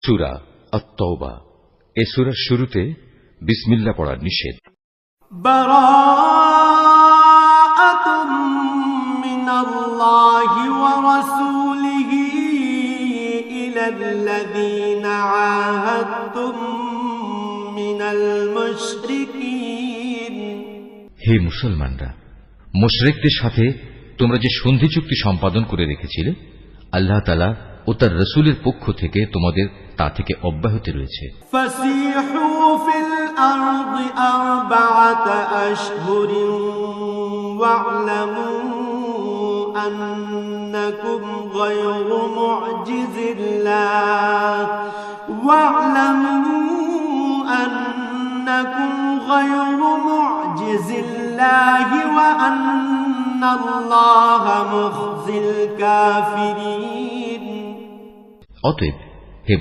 সূরা আত-তাওবা। এই সূরার শুরুতে বিসমিল্লাহ পড়া নিষেধ। বারাআতুম মিনাল্লাহি ওয়া রাসূলিহি ইলাল্লাযীনা আহাদতুম মিনাল মুশরিকিন। হে মুসলমানরা, মুশরিকদের সাথে তোমরা যে সন্ধি চুক্তি সম্পাদন করে রেখেছিলে, আল্লাহ তাআলা ও তার রাসূলের পক্ষ থেকে তোমাদের তা থেকে অব্যাহতি রয়েছে। ফাসিহু ফিল আরদি আরবাআতা আশহুরিন ওয়া'লামু আন্নাকুম গায়রু মু'জিজিল্লাহ ওয়া আন্নাল্লাহা মুখজিল কাফিরিন। অতএব হে